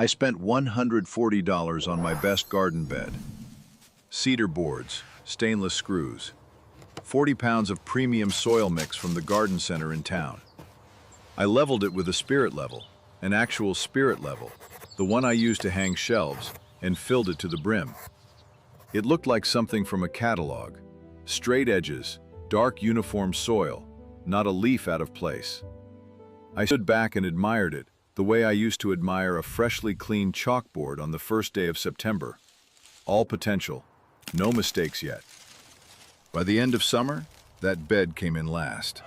I spent $140 on my best garden bed. Cedar boards, stainless screws, 40 pounds of premium soil mix from the garden center in town. I leveled it with a spirit level, an actual spirit level, the one I used to hang shelves, and filled it to the brim. It looked like something from a catalog. Straight edges, dark uniform soil, not a leaf out of place. I stood back and admired it, the way I used to admire a freshly cleaned chalkboard on the first day of September. All potential, no mistakes yet. By the end of summer, that bed came in last.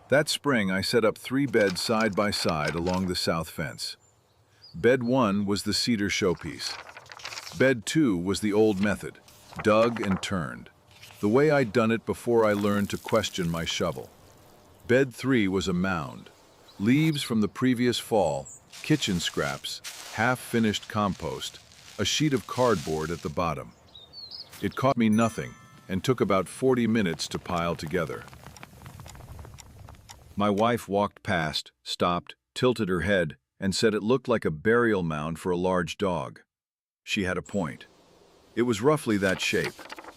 That spring, I set up 3 beds side by side along the south fence. Bed 1 was the cedar showpiece. Bed 2 was the old method, dug and turned, the way I'd done it before I learned to question my shovel. Bed 3 was a mound, leaves from the previous fall, kitchen scraps, half-finished compost, a sheet of cardboard at the bottom. It cost me nothing and took about 40 minutes to pile together. My wife walked past, stopped, tilted her head, and said it looked like a burial mound for a large dog. She had a point. It was roughly that shape,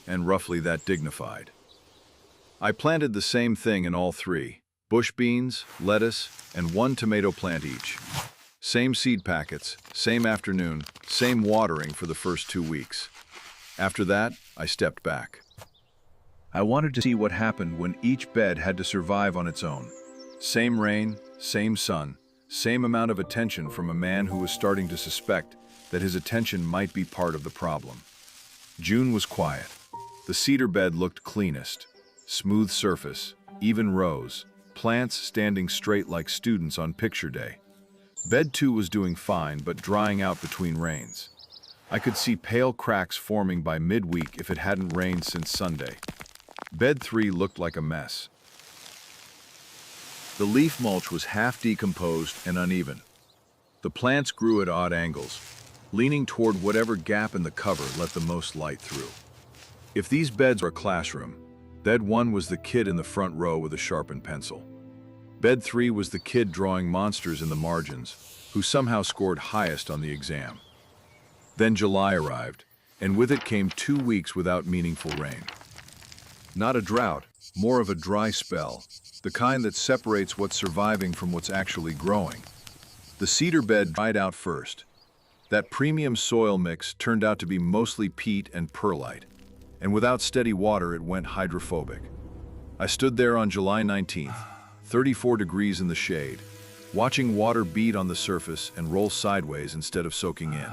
and roughly that dignified. I planted the same thing in all 3, bush beans, lettuce, and 1 tomato plant each. Same seed packets, same afternoon, same watering for the first 2 weeks. After that, I stepped back. I wanted to see what happened when each bed had to survive on its own. Same rain, same sun, same amount of attention from a man who was starting to suspect that his attention might be part of the problem. June was quiet. The cedar bed looked cleanest. Smooth surface, even rows, plants standing straight like students on picture day. Bed 2 was doing fine, but drying out between rains. I could see pale cracks forming by midweek if it hadn't rained since Sunday. Bed 3 looked like a mess. The leaf mulch was half decomposed and uneven. The plants grew at odd angles, leaning toward whatever gap in the cover let the most light through. If these beds were a classroom, Bed 1 was the kid in the front row with a sharpened pencil. Bed 3 was the kid drawing monsters in the margins, who somehow scored highest on the exam. Then July arrived, and with it came 2 weeks without meaningful rain. Not a drought, more of a dry spell, the kind that separates what's surviving from what's actually growing. The cedar bed dried out first. That premium soil mix turned out to be mostly peat and perlite, and without steady water it went hydrophobic. I stood there on July 19th, 34 degrees in the shade, watching water bead on the surface and roll sideways instead of soaking in.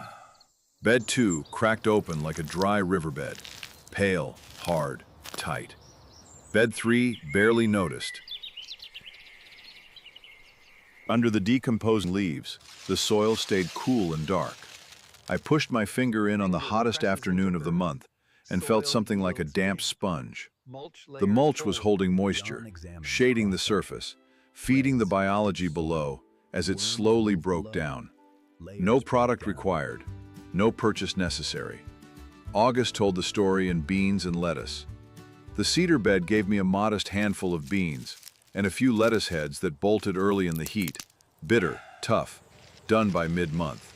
Bed 2 cracked open like a dry riverbed, pale, hard, tight. Bed 3 barely noticed. Under the decomposing leaves, the soil stayed cool and dark. I pushed my finger in on the hottest afternoon of the month and felt something like a damp sponge. The mulch was holding moisture, shading the surface, feeding the biology below as it slowly broke down. No product required, no purchase necessary. August told the story in beans and lettuce. The cedar bed gave me a modest handful of beans and a few lettuce heads that bolted early in the heat, bitter, tough, done by mid-month.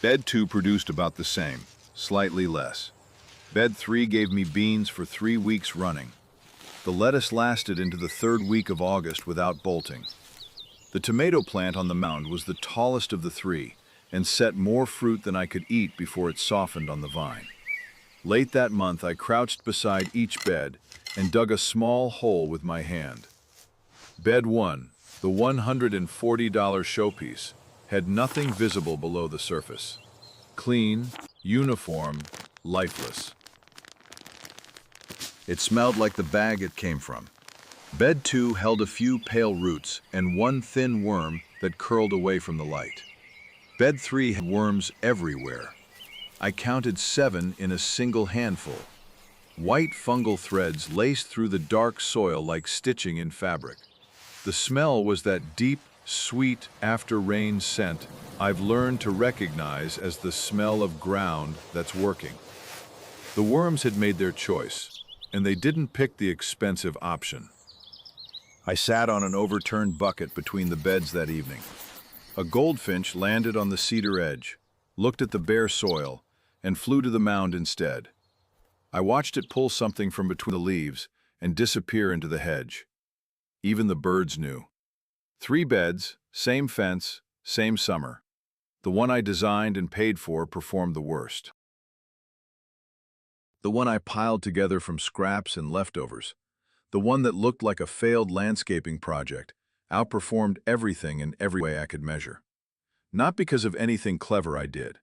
Bed 2 produced about the same, slightly less. Bed 3 gave me beans for 3 weeks running. The lettuce lasted into the 3rd week of August without bolting. The tomato plant on the mound was the tallest of the 3 and set more fruit than I could eat before it softened on the vine. Late that month, I crouched beside each bed and dug a small hole with my hand. Bed 1, the $140 showpiece, had nothing visible below the surface. Clean, uniform, lifeless. It smelled like the bag it came from. Bed 2 held a few pale roots and 1 thin worm that curled away from the light. Bed 3 had worms everywhere. I counted 7 in a single handful. White fungal threads laced through the dark soil like stitching in fabric. The smell was that deep, sweet after-rain scent I've learned to recognize as the smell of ground that's working. The worms had made their choice, and they didn't pick the expensive option. I sat on an overturned bucket between the beds that evening. A goldfinch landed on the cedar edge, looked at the bare soil, and flew to the mound instead. I watched it pull something from between the leaves and disappear into the hedge. Even the birds knew. 3 beds, same fence, same summer. The one I designed and paid for performed the worst. The one I piled together from scraps and leftovers, the one that looked like a failed landscaping project, outperformed everything in every way I could measure. Not because of anything clever I did,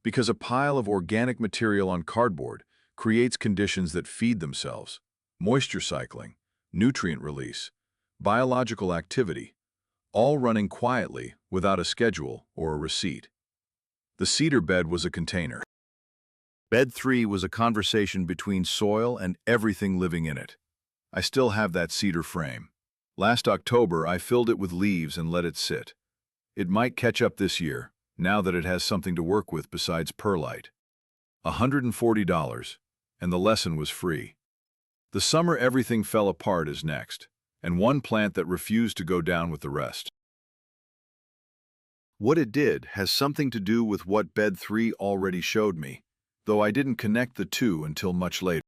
because a pile of organic material on cardboard creates conditions that feed themselves: moisture cycling, nutrient release, biological activity, all running quietly without a schedule or a receipt. The cedar bed was a container. Bed 3 was a conversation between soil and everything living in it. I still have that cedar frame. Last October, I filled it with leaves and let it sit. It might catch up this year, now that it has something to work with besides perlite. $140, and the lesson was free. The summer everything fell apart is next, and one plant that refused to go down with the rest. What it did has something to do with what Bed 3 already showed me, though I didn't connect the two until much later.